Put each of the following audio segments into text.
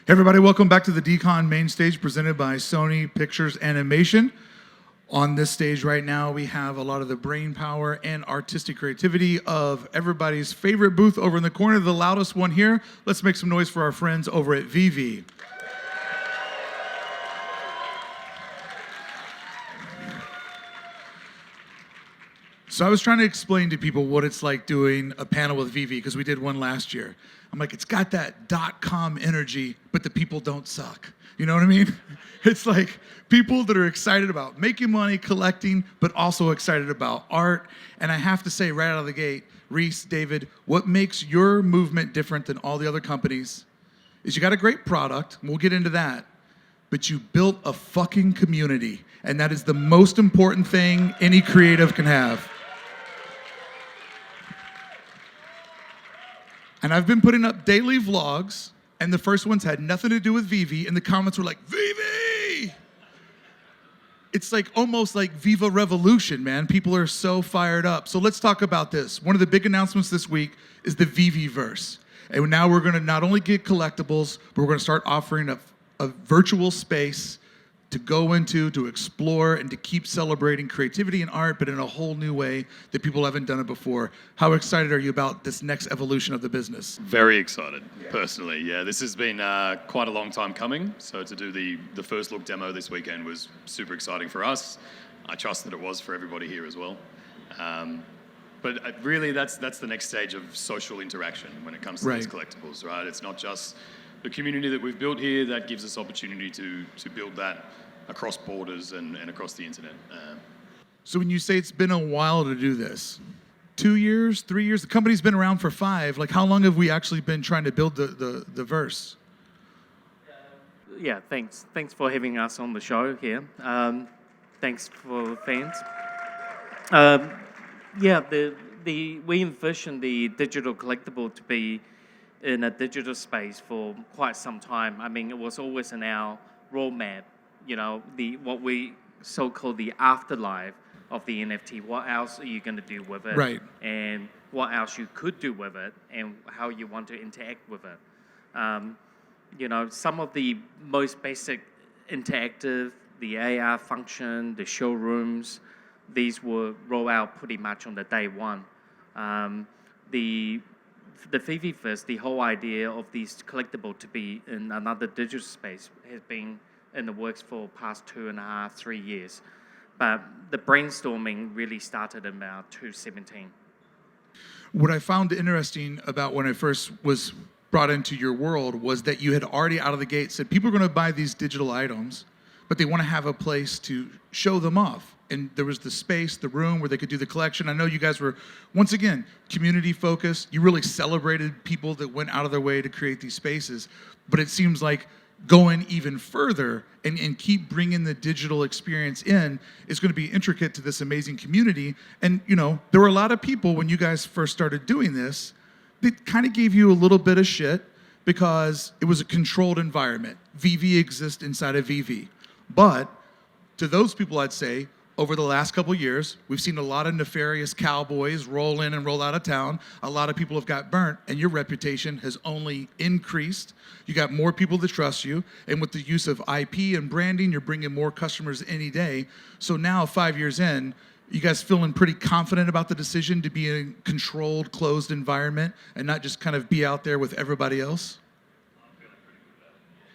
Hey everybody, welcome back to the DCon main stage presented by Sony Pictures Animation. On this stage right now, we have a lot of the brain power and artistic creativity of everybody's favorite booth over in the corner, the loudest one here. Let's make some noise for our friends over at VeVe. So I was trying to explain to people what it's like doing a panel with VeVe, because we did one last year. I'm like, it's got that .com energy, but the people don't suck. You know what I mean? It's like people that are excited about making money, collecting, but also excited about art. And I have to say right out of the gate, Reese, David, what makes your movement different than all the other companies is you got a great product, and we'll get into that, but you built a fucking community. And that is the most important thing any creative can have. And I've been putting up daily vlogs, and the first ones had nothing to do with VeVe, and the comments were like, VeVe! It's like almost like Viva Revolution, man. People are so fired up. So let's talk about this. One of the big announcements this week is the VeVe-verse. And now we're gonna not only get collectibles, but we're gonna start offering a virtual space to go into, to explore, and to keep celebrating creativity and art, but in a whole new way that people haven't done it before. How excited are you about this next evolution of the business? Very excited, personally. Yeah, this has been quite a long time coming. So to do the first look demo this weekend was super exciting for us. I trust that it was for everybody here as well. But really, that's the next stage of social interaction when it comes to these collectibles, right? It's not just the community that we've built here that gives us opportunity to build that across borders and across the internet. So when you say it's been a while to do this, 2 years, 3 years, the company's been around for 5. Like, how long have we actually been trying to build the verse? Yeah, thanks. Thanks for having us on the show here. Thanks for the fans. Yeah, we envisioned the digital collectible to be in a digital space for quite some time. I mean, it was always in our roadmap, you know, what we so-called the afterlife of the NFT. What else are you going to do with it? Right. And what else you could do with it, and how you want to interact with it. You know, some of the most basic interactive, the AR function, the showrooms, these were rolled out pretty much on the day one. The VeVe first, the whole idea of these collectible to be in another digital space has been in the works for past 2.5, 3 years. But the brainstorming really started in about 2017. What I found interesting about when I first was brought into your world was that you had already out of the gate said people are going to buy these digital items, but they want to have a place to show them off. And there was the space, the room where they could do the collection. I know you guys were, once again, community focused. You really celebrated people that went out of their way to create these spaces. But it seems like going even further and keep bringing the digital experience in is going to be intricate to this amazing community. And, you know, there were a lot of people when you guys first started doing this that kind of gave you a little bit of shit because it was a controlled environment. VeVe exists inside of VeVe. But to those people, I'd say, over the last couple of years, we've seen a lot of nefarious cowboys roll in and roll out of town. A lot of people have got burnt, and your reputation has only increased. You got more people that trust you, and with the use of IP and branding, you're bringing more customers any day. So now, 5 years in, you guys feeling pretty confident about the decision to be in a controlled, closed environment and not just kind of be out there with everybody else? I'm feeling pretty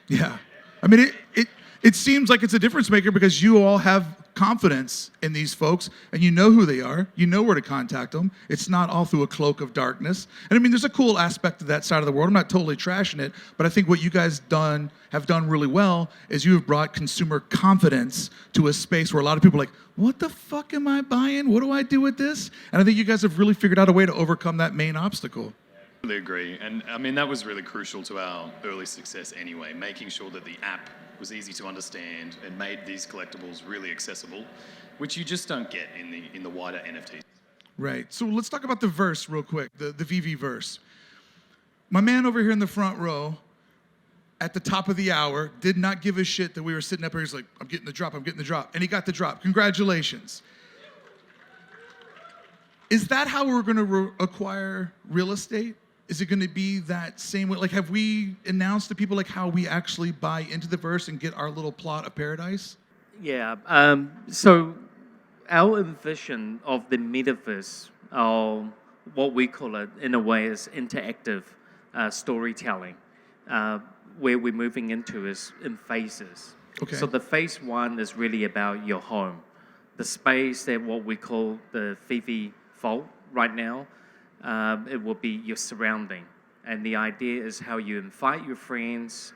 good about it. Yeah. I mean, it seems like it's a difference maker because you all have confidence in these folks, and you know who they are. You know where to contact them. It's not all through a cloak of darkness. And I mean, there's a cool aspect to that side of the world. I'm not totally trashing it, but I think what you guys have done really well is you have brought consumer confidence to a space where a lot of people are like, what the fuck am I buying? What do I do with this? And I think you guys have really figured out a way to overcome that main obstacle. I really agree. And I mean, that was really crucial to our early success anyway, making sure that the app was easy to understand and made these collectibles really accessible, which you just don't get in the wider NFTs. Right. So let's talk about the verse real quick, the VeVe verse. My man over here in the front row, at the top of the hour, did not give a shit that we were sitting up here. He's like, I'm getting the drop, I'm getting the drop. And he got the drop. Congratulations. Is that how we're going to acquire real estate? Is it going to be that same way? Like, have we announced to people like how we actually buy into the verse and get our little plot of paradise? Yeah. So our vision of the metaverse, or what we call it in a way, is interactive storytelling. Where we're moving into is in phases. Okay. So the phase one is really about your home, the space that what we call the VeVe vault right now. It will be your surrounding, and the idea is how you invite your friends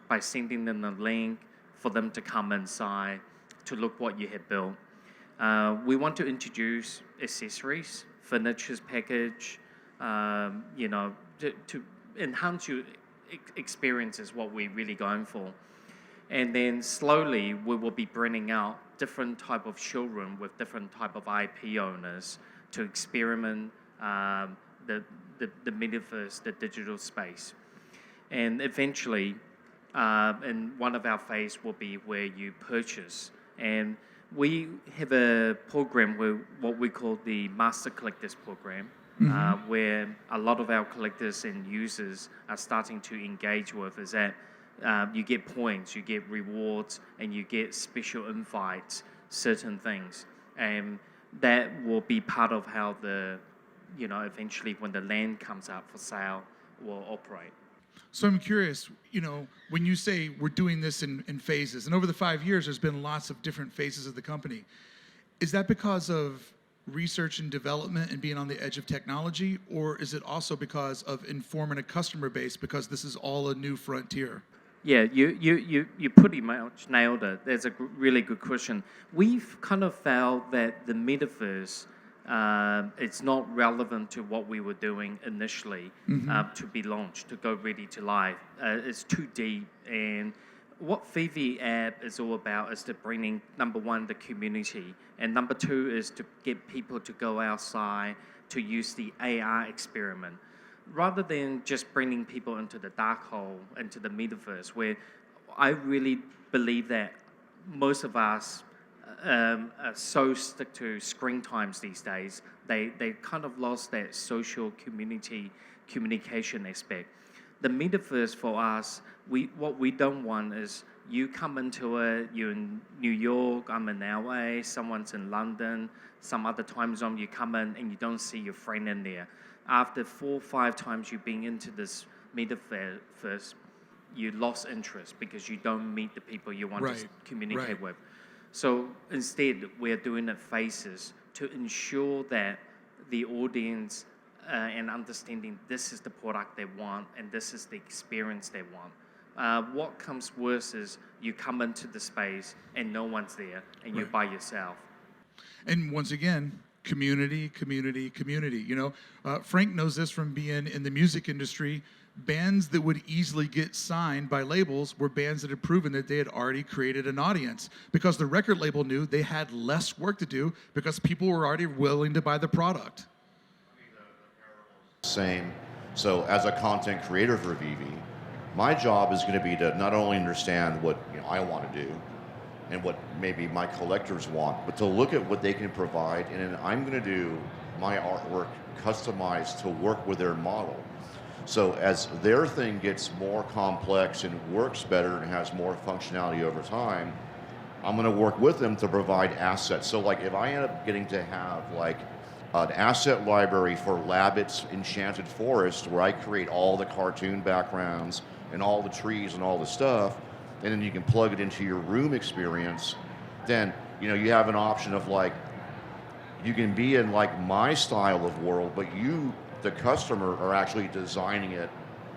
by sending them a link for them to come inside to look what you have built. We want to introduce accessories, furniture's package, to enhance your experience is what we're really going for. And then slowly we will be bringing out different type of showroom with different type of IP owners to experiment the metaverse, the digital space. And eventually, in one of our phase will be where you purchase. And we have a program where what we call the Master Collectors Program, where a lot of our collectors and users are starting to engage with is that you get points, you get rewards, and you get special invites, certain things. And that will be part of how eventually when the land comes out for sale, will operate. So I'm curious, when you say we're doing this in phases, and over the 5 years, there's been lots of different phases of the company. Is that because of research and development and being on the edge of technology, or is it also because of informing a customer base because this is all a new frontier? Yeah, you pretty much nailed it. That's a really good question. We've kind of felt that the metaverse, it's not relevant to what we were doing initially to be launched, to go ready to live. It's too deep. And what VeVe app is all about is to bringing, number one, the community, and number two is to get people to go outside to use the AR experiment, rather than just bringing people into the dark hole, into the metaverse, where I really believe that most of us are so stick to screen times these days. They kind of lost that social communication aspect. The metaverse for us, what we don't want is you come into it, you're in New York, I'm in LA, someone's in London, some other time zone, you come in and you don't see your friend in there. After 4 or 5 times you've been into this metaverse, you lost interest because you don't meet the people you want to communicate with. So instead, we're doing it phases to ensure that the audience and understanding this is the product they want and this is the experience they want. What comes worse is you come into the space and no one's there and you're by yourself. And once again, community. Frank knows this from being in the music industry. Bands that would easily get signed by labels were bands that had proven that they had already created an audience because the record label knew they had less work to do because people were already willing to buy the product. Same. So as a content creator for VeVe, my job is going to be to not only understand what I want to do and what maybe my collectors want, but to look at what they can provide, and then I'm going to do my artwork customized to work with their model. So as their thing gets more complex and works better and has more functionality over time, I'm going to work with them to provide assets. So like if I end up getting to have like an asset library for Labbit's Enchanted Forest where I create all the cartoon backgrounds and all the trees and all the stuff, and then you can plug it into your room experience, then you have an option of like, you can be in like my style of world, but you, the customer, are actually designing it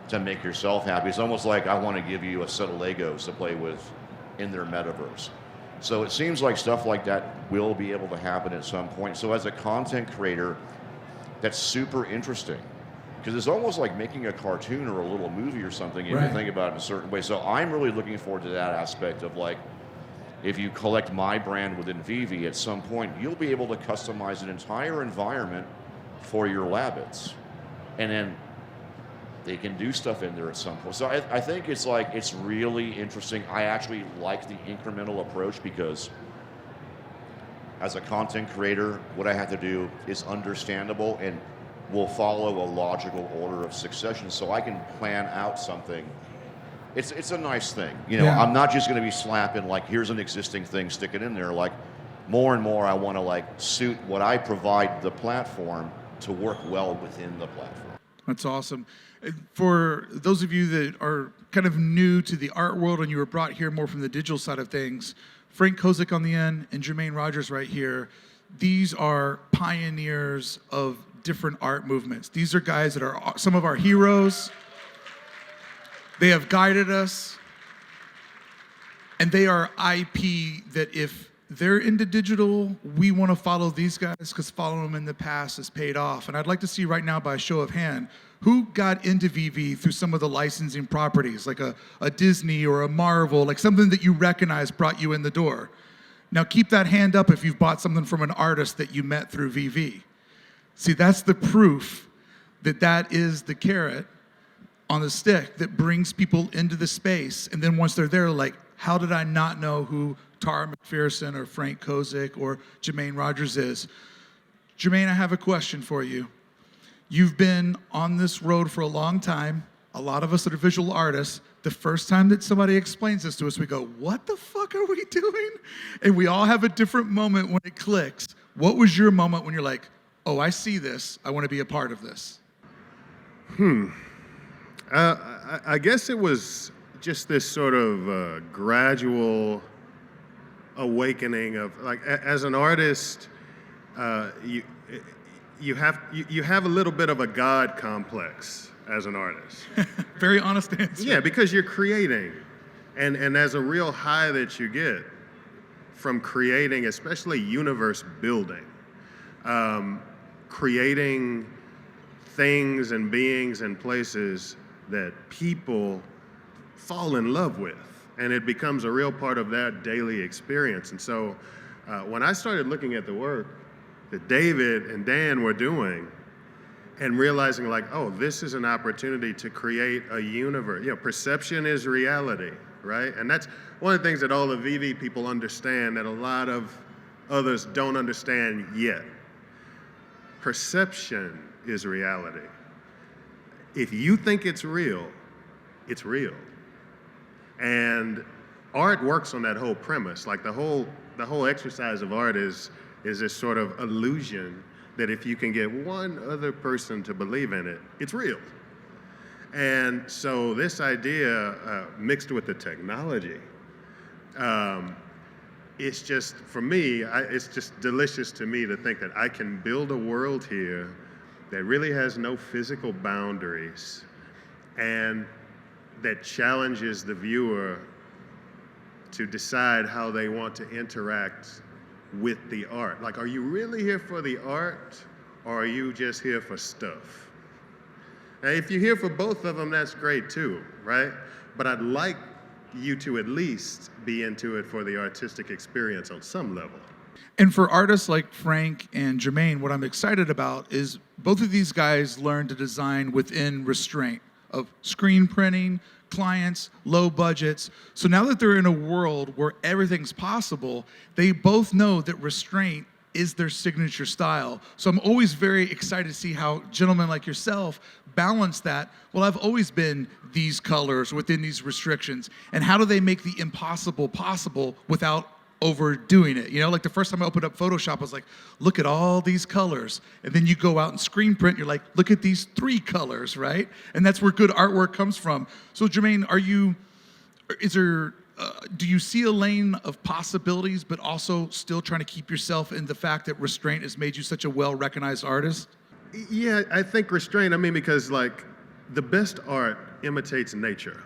to make yourself happy. It's almost like I want to give you a set of Legos to play with in their metaverse. So it seems like stuff like that will be able to happen at some point. So as a content creator, that's super interesting because it's almost like making a cartoon or a little movie or something if you think about it in a certain way. So I'm really looking forward to that aspect of like, if you collect my brand within VeVe, at some point you'll be able to customize an entire environment for your Labbits, and then they can do stuff in there at some point. So I think it's really interesting. I actually like the incremental approach because as a content creator, what I have to do is understandable, and will follow a logical order of succession, so I can plan out something. It's a nice thing. You know, Yeah. I'm not just going to be slapping like, here's an existing thing, stick it in there. Like, more and more, I want to like suit what I provide the platform to work well within the platform. That's awesome. For those of you that are kind of new to the art world and you were brought here more from the digital side of things, Frank Kozik on the end and Jermaine Rogers right here, these are pioneers of different art movements. These are guys that are some of our heroes. They have guided us, and they are IP that if they're into digital, we want to follow these guys because following them in the past has paid off. And I'd like to see right now, by a show of hand, who got into VeVe through some of the licensing properties, like a Disney or a Marvel, like something that you recognize brought you in the door. Now keep that hand up if you've bought something from an artist that you met through VeVe. See, that's the proof that that is the carrot on the stick that brings people into the space. And then once they're there, like, how did I not know who Tara McPherson or Frank Kozik or Jermaine Rogers is? Jermaine, I have a question for you. You've been on this road for a long time. A lot of us that are visual artists, the first time that somebody explains this to us, we go, what the fuck are we doing? And we all have a different moment when it clicks. What was your moment when you're like, oh, I see this, I want to be a part of this? I guess it was just this sort of gradual awakening of, like, as an artist, you have a little bit of a God complex as an artist. Very honest answer. Yeah, because you're creating, and there's a real high that you get from creating, especially universe building, creating things and beings and places that people fall in love with, and it becomes a real part of their daily experience. And so when I started looking at the work that David and Dan were doing and realizing, like, oh, this is an opportunity to create a universe. You know, perception is reality, right? And that's one of the things that all the VeVe people understand that a lot of others don't understand yet. Perception is reality. If you think it's real, it's real. And art works on that whole premise. Like the whole exercise of art is this sort of illusion that if you can get one other person to believe in it, it's real. And so this idea mixed with the technology, it's just, for me, it's just delicious to me to think that I can build a world here that really has no physical boundaries and that challenges the viewer to decide how they want to interact with the art. Like, are you really here for the art, or are you just here for stuff? Now, if you're here for both of them, that's great too, right? But I'd like you to at least be into it for the artistic experience on some level. And for artists like Frank and Jermaine, what I'm excited about is both of these guys learned to design within restraint of screen printing, clients, low budgets. So now that they're in a world where everything's possible, they both know that restraint is their signature style. So I'm always very excited to see how gentlemen like yourself balance that. Well, I've always been these colors within these restrictions. And how do they make the impossible possible without overdoing it? You know, like the first time I opened up Photoshop, I was like, look at all these colors. And then you go out and screen print, you're like, look at these 3 colors, right? And that's where good artwork comes from. So Jermaine, do you see a lane of possibilities, but also still trying to keep yourself in the fact that restraint has made you such a well-recognized artist? Yeah, I think restraint, because like the best art imitates nature.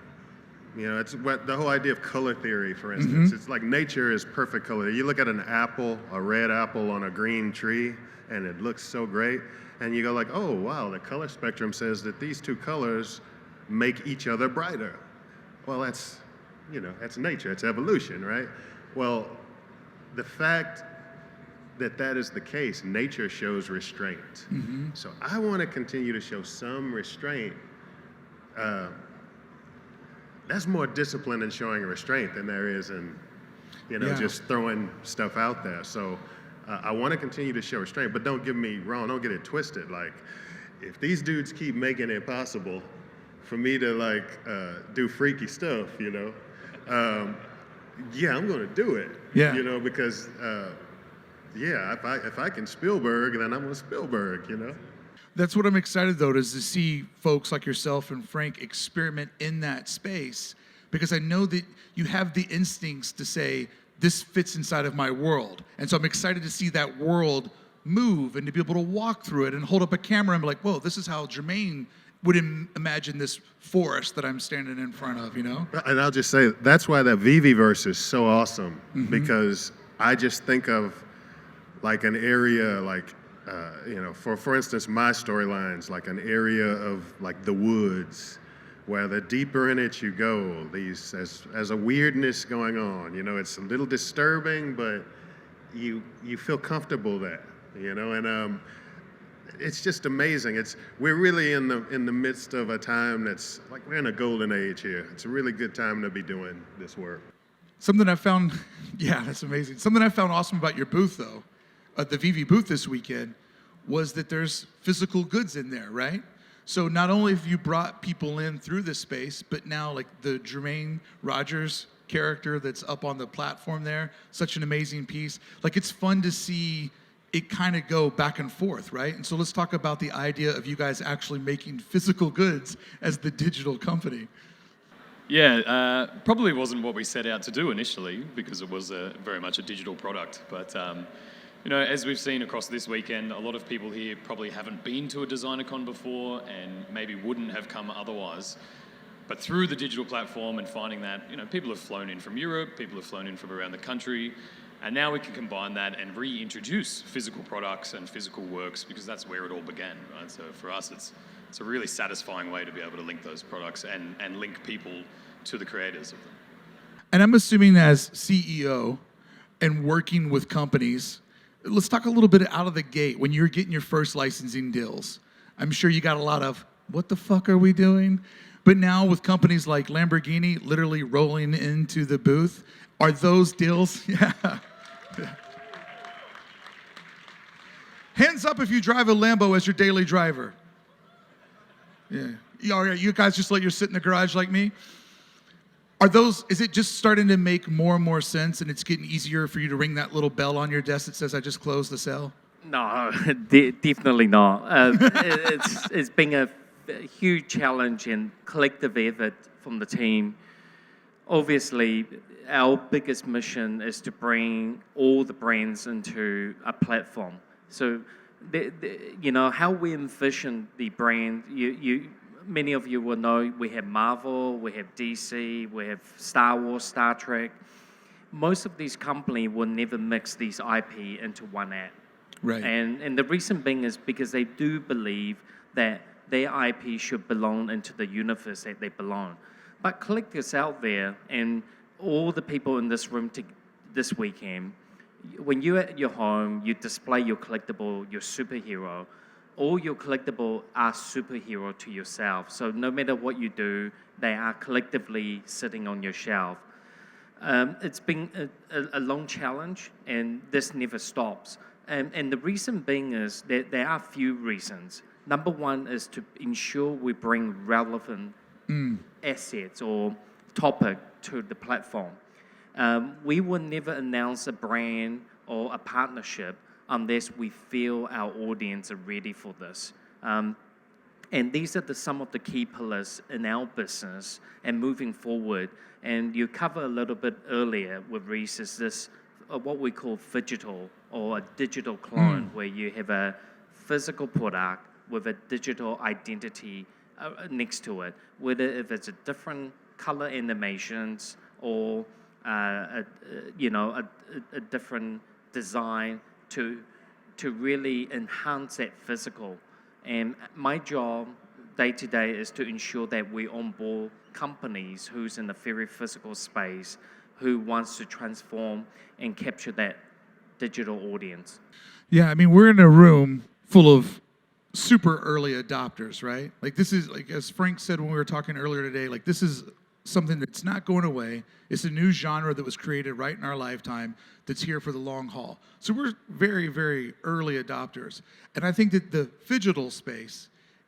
You know, it's what the whole idea of color theory, for instance. It's like nature is perfect color. You look at an apple, a red apple on a green tree, and it looks so great. And you go like, oh, wow, the color spectrum says that these 2 colors make each other brighter. Well, that's nature, it's evolution, right? Well, the fact that that is the case, nature shows restraint. So I want to continue to show some restraint. That's more discipline in showing restraint than there is in, just throwing stuff out there. So I want to continue to show restraint, but don't get me wrong, don't get it twisted. Like, if these dudes keep making it possible for me to like do freaky stuff, yeah, I'm gonna do it. Yeah. Because yeah, if I can Spielberg, then I'm gonna Spielberg. That's what I'm excited though, is to see folks like yourself and Frank experiment in that space, because I know that you have the instincts to say, this fits inside of my world. And so I'm excited to see that world move and to be able to walk through it and hold up a camera and be like, whoa, this is how Jermaine would imagine this forest that I'm standing in front of, And I'll just say, that's why that VeVe verse is so awesome, because I just think of like an area like, for instance, my storylines, like an area of like the woods, where the deeper in it you go, these as a weirdness going on, it's a little disturbing, but you feel comfortable there, and it's just amazing. We're really in the midst of a time that's like we're in a golden age here. It's a really good time to be doing this work. Something I found, yeah, that's amazing. Something I found awesome about your booth though, at the VeVe booth this weekend, was that there's physical goods in there, right? So not only have you brought people in through this space, but now like the Jermaine Rogers character that's up on the platform there, such an amazing piece. Like it's fun to see it kind of go back and forth, right? And so let's talk about the idea of you guys actually making physical goods as the digital company. Yeah, probably wasn't what we set out to do initially, because it was very much a digital product. But as we've seen across this weekend, a lot of people here probably haven't been to a DesignerCon before and maybe wouldn't have come otherwise. But through the digital platform and finding that, people have flown in from Europe, people have flown in from around the country, and now we can combine that and reintroduce physical products and physical works, because that's where it all began, right? So for us, it's a really satisfying way to be able to link those products and link people to the creators of them. And I'm assuming as CEO and working with companies, let's talk a little bit out of the gate when you're getting your first licensing deals. I'm sure you got a lot of, what the fuck are we doing? But now with companies like Lamborghini literally rolling into the booth, are those deals? Yeah. Hands up if you drive a Lambo as your daily driver. Yeah. You guys just let you sit in the garage like me? Is it just starting to make more and more sense and it's getting easier for you to ring that little bell on your desk that says, I just closed the sale? No, definitely not. It's been a huge challenge and collective effort from the team. Obviously, our biggest mission is to bring all the brands into a platform. So, how we envision the brand, many of you will know we have Marvel, we have DC, we have Star Wars, Star Trek. Most of these companies will never mix these IP into one app. Right. And the reason being is because they do believe that their IP should belong into the universe that they belong. But collectors out there and all the people in this room this weekend, when you're at your home, you display your collectible, your superhero. All your collectibles are superhero to yourself. So no matter what you do, they are collectively sitting on your shelf. It's been a long challenge, and this never stops. And the reason being is that there are a few reasons. Number one is to ensure we bring relevant assets or topic to the platform. We will never announce a brand or a partnership unless we feel our audience are ready for this. And these are some of the key pillars in our business and moving forward. And you cover a little bit earlier with Reese is this, what we call phygital or a digital clone, where you have a physical product with a digital identity next to it, whether if it's a different color animations or a different design to really enhance that physical. And my job day to day is to ensure that we onboard companies who's in a very physical space, who wants to transform and capture that digital audience. Yeah, I mean, we're in a room full of super early adopters, right? Like this is, like as Frank said when we were talking earlier today, like this is something that's not going away. It's a new genre that was created right in our lifetime that's here for the long haul. So we're very, very early adopters. And I think that the phygital space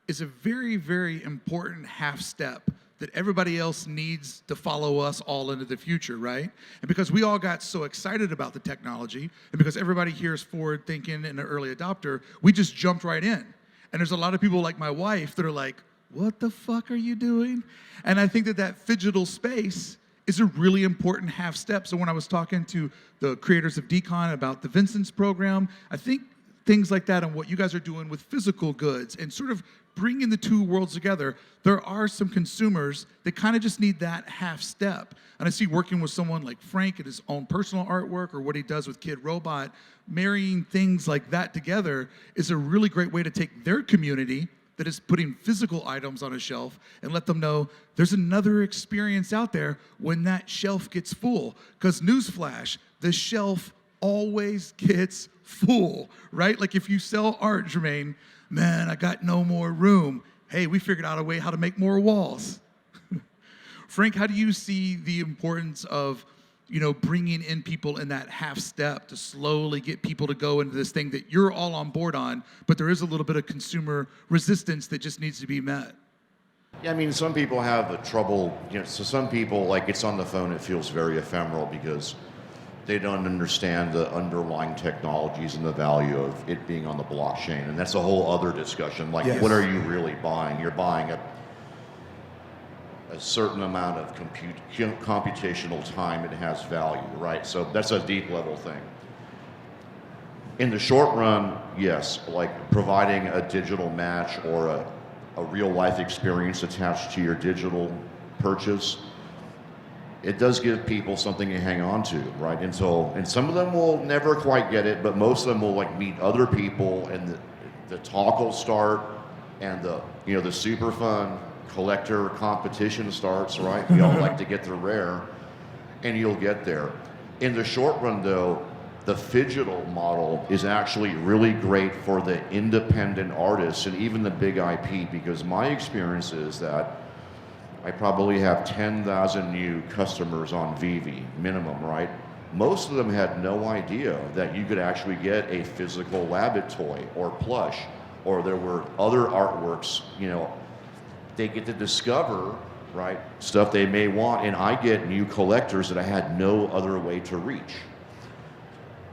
is a very, very important half step that everybody else needs to follow us all into the future, right? And because we all got so excited about the technology, and because everybody here is forward thinking and an early adopter, we just jumped right in. And there's a lot of people like my wife that are like, what the fuck are you doing? And I think that phygital space is a really important half step. So when I was talking to the creators of DCon about the Vincent's program, I think things like that and what you guys are doing with physical goods and sort of bringing the two worlds together, there are some consumers that kind of just need that half step. And I see working with someone like Frank and his own personal artwork or what he does with Kid Robot, marrying things like that together is a really great way to take their community that is putting physical items on a shelf and let them know there's another experience out there when that shelf gets full. Because newsflash, the shelf always gets full, right? Like if you sell art, Jermaine, man, I got no more room. Hey, we figured out a way how to make more walls. Frank, how do you see the importance of, bringing in people in that half step to slowly get people to go into this thing that you're all on board on, but there is a little bit of consumer resistance that just needs to be met? Yeah, I mean, some people have the trouble, so some people, like, it's on the phone, it feels very ephemeral because they don't understand the underlying technologies and the value of it being on the blockchain. And that's a whole other discussion. Like, Yes. What are you really buying? You're buying a certain amount of computational time. It has value, right? So that's a deep level thing. In the short run, yes, like providing a digital match or a real life experience attached to your digital purchase, it does give people something to hang on to, right? And some of them will never quite get it, but most of them will like meet other people, and the talk will start, and the super fun collector competition starts, right? We all like to get the rare, and you'll get there. In the short run, though, the phygital model is actually really great for the independent artists and even the big IP, because my experience is that I probably have 10,000 new customers on VeVe, minimum, right? Most of them had no idea that you could actually get a physical Labbit toy or plush, or there were other artworks, they get to discover, right, stuff they may want, and I get new collectors that I had no other way to reach.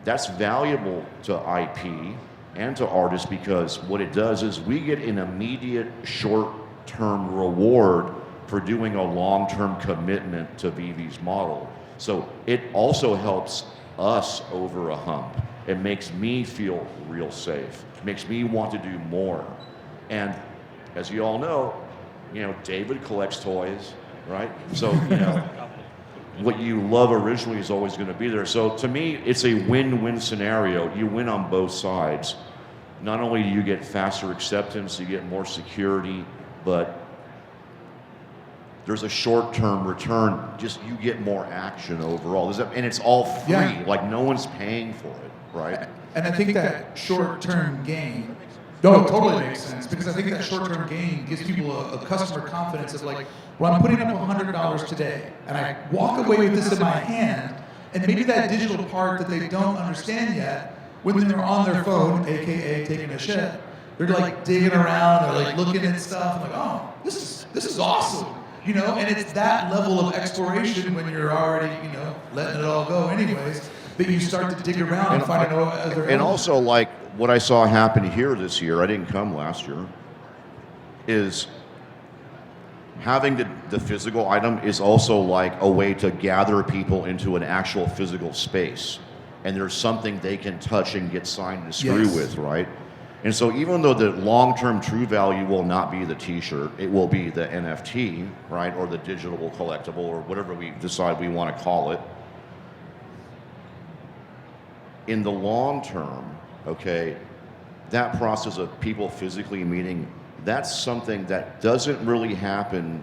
That's valuable to IP and to artists, because what it does is we get an immediate short-term reward for doing a long-term commitment to VeVe's model. So it also helps us over a hump. It makes me feel real safe. It makes me want to do more. And as you all know, David collects toys, right? So, what you love originally is always going to be there. So to me, it's a win-win scenario. You win on both sides. Not only do you get faster acceptance, you get more security, but there's a short-term return. Just you get more action overall. And it's all free. Yeah. Like no one's paying for it, right? And I think that short-term gain, no, it totally makes sense, because I think that short-term gain gives people a customer confidence of like, well, I'm putting up $100 today, and I walk away with this in my hand, and maybe that digital part that they don't understand yet, when they're on their phone, AKA taking a shit, they're like digging around, they're like looking at stuff, like, oh, this is awesome, and it's that level of exploration when you're already, letting it all go anyways, that you start to dig around and find out other And also, like, what I saw happen here this year, I didn't come last year, is having the physical item is also like a way to gather people into an actual physical space. And there's something they can touch and get signed and screw Yes. with, right? And so even though the long-term true value will not be the t-shirt, it will be the NFT, right? Or the digital collectible, or whatever we decide we want to call it. In the long term, okay, that process of people physically meeting, that's something that doesn't really happen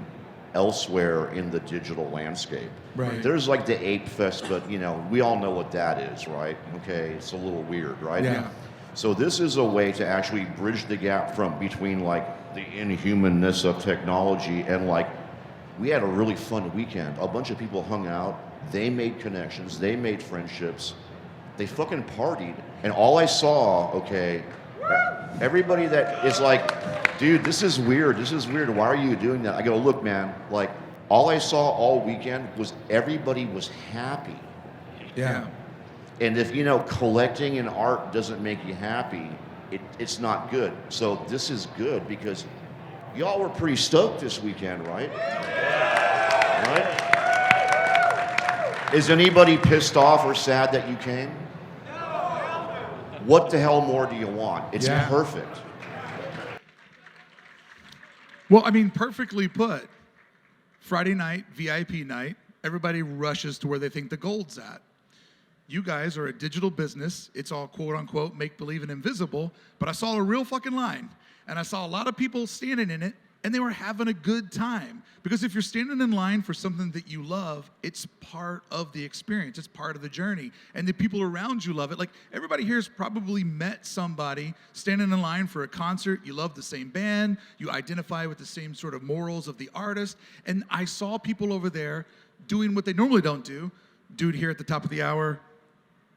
elsewhere in the digital landscape. Right. There's like the Ape Fest, but we all know what that is, right? Okay, it's a little weird, right? Yeah. So this is a way to actually bridge the gap between like the inhumanness of technology and like, we had a really fun weekend. A bunch of people hung out, they made connections, they made friendships, they fucking partied, and all I saw, okay, Everybody that is like, dude, this is weird. This is weird. Why are you doing that? I go, look, man, like all I saw all weekend was everybody was happy. Yeah. And if, you know, collecting and art doesn't make you happy, it's not good. So this is good because y'all were pretty stoked this weekend, right? Right? Is anybody pissed off or sad that you came? What the hell more do you want? It's perfect. Well, I mean, perfectly put. Friday night, VIP night, everybody rushes to where they think the gold's at. You guys are a digital business. It's all quote unquote make believe and invisible, but I saw a real fucking line and I saw a lot of people standing in it and they were having a good time. Because if you're standing in line for something that you love, it's part of the experience. It's part of the journey. And the people around you love it. Like everybody here has probably met somebody standing in line for a concert. You love the same band. You identify with the same sort of morals of the artist. And I saw people over there doing what they normally don't do. Dude here at the top of the hour,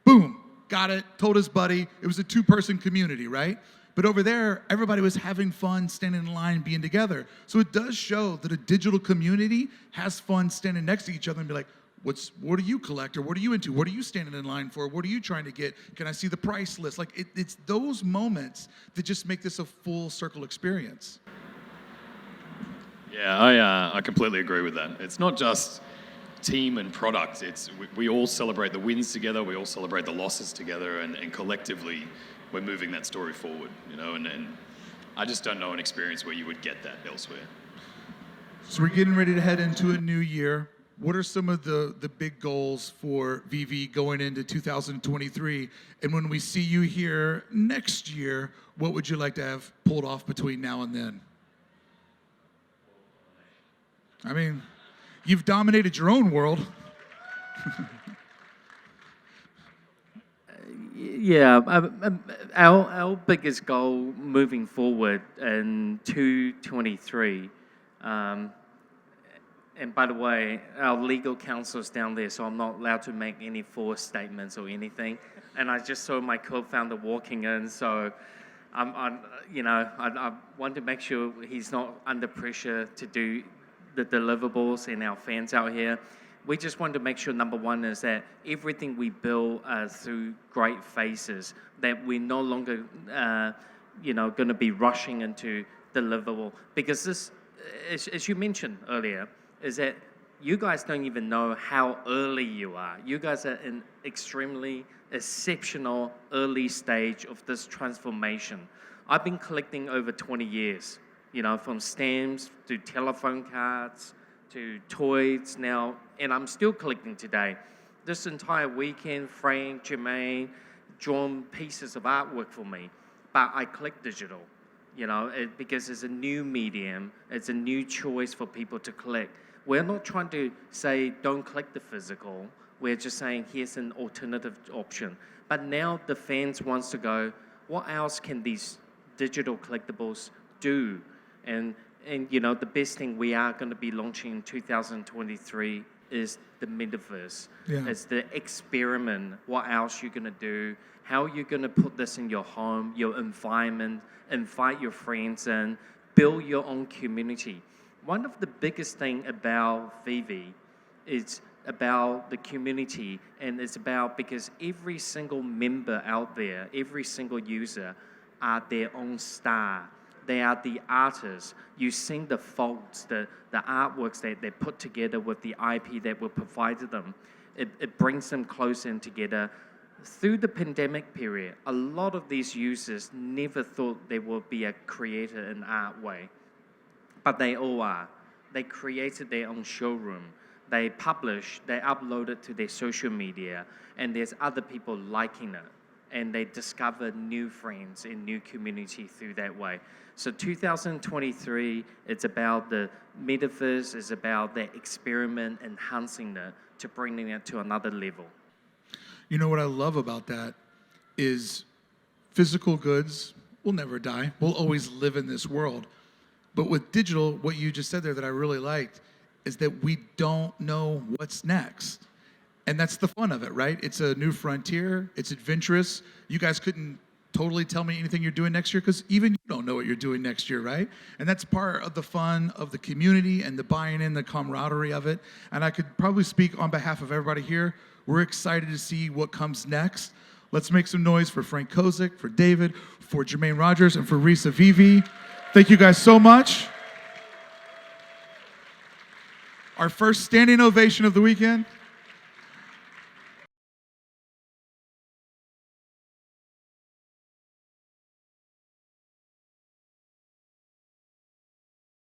boom, got it, told his buddy. It was a two-person community, right? But over there, everybody was having fun, standing in line, being together. So it does show that a digital community has fun standing next to each other and be like, what do you collect, or what are you into? What are you standing in line for? What are you trying to get? Can I see the price list? Like it's those moments that just make this a full circle experience. Yeah, I completely agree with that. It's not just team and product. We all celebrate the wins together. We all celebrate the losses together, and collectively, we're moving that story forward. You know, and I just don't know an experience where you would get that elsewhere. So we're getting ready to head into a new year. What are some of the big goals for VeVe going into 2023? And when we see you here next year, what would you like to have pulled off between now and then? I mean, you've dominated your own world. Yeah, our biggest goal moving forward in 2023, and by the way, our legal counsel's down there, so I'm not allowed to make any false statements or anything. And I just saw my co-founder walking in, so I want to make sure he's not under pressure to do the deliverables and our fans out here. We just want to make sure, number one, is that everything we build through great faces, that we're no longer, going to be rushing into deliverable. Because this, as you mentioned earlier, is that you guys don't even know how early you are. You guys are in extremely exceptional early stage of this transformation. I've been collecting over 20 years, from stamps to telephone cards, to toys now, and I'm still collecting today. This entire weekend, Frank, Jermaine, drawn pieces of artwork for me, but I collect digital, because it's a new medium, it's a new choice for people to collect. We're not trying to say don't collect the physical, we're just saying here's an alternative option. But now the fans wants to go, what else can these digital collectibles do? And the best thing we are going to be launching in 2023 is the metaverse. Yeah. It's the experiment. What else you're going to do? How you're going to put this in your home, your environment, invite your friends in, build your own community. One of the biggest thing about VeVe is about the community, and it's about because every single member out there, every single user are their own star. They are the artists. You see the folks, the artworks that they put together with the IP that we provided them. It brings them closer in together. Through the pandemic period, a lot of these users never thought they would be a creator in art way, but they all are. They created their own showroom. They publish, they upload it to their social media, and there's other people liking it. And they discover new friends and new community through that way. So 2023, it's about the metaverse, it's about the experiment, enhancing it to bringing it to another level. You know what I love about that is physical goods will never die. We'll always live in this world. But with digital, what you just said there that I really liked is that we don't know what's next. And that's the fun of it, right? It's a new frontier. It's adventurous. You guys couldn't totally tell me anything you're doing next year, because even you don't know what you're doing next year, right? And that's part of the fun of the community and the buying in, the camaraderie of it. And I could probably speak on behalf of everybody here. We're excited to see what comes next. Let's make some noise for Frank Kozik, for David, for Jermaine Rogers, and for Risa VeVe. Thank you guys so much. Our first standing ovation of the weekend.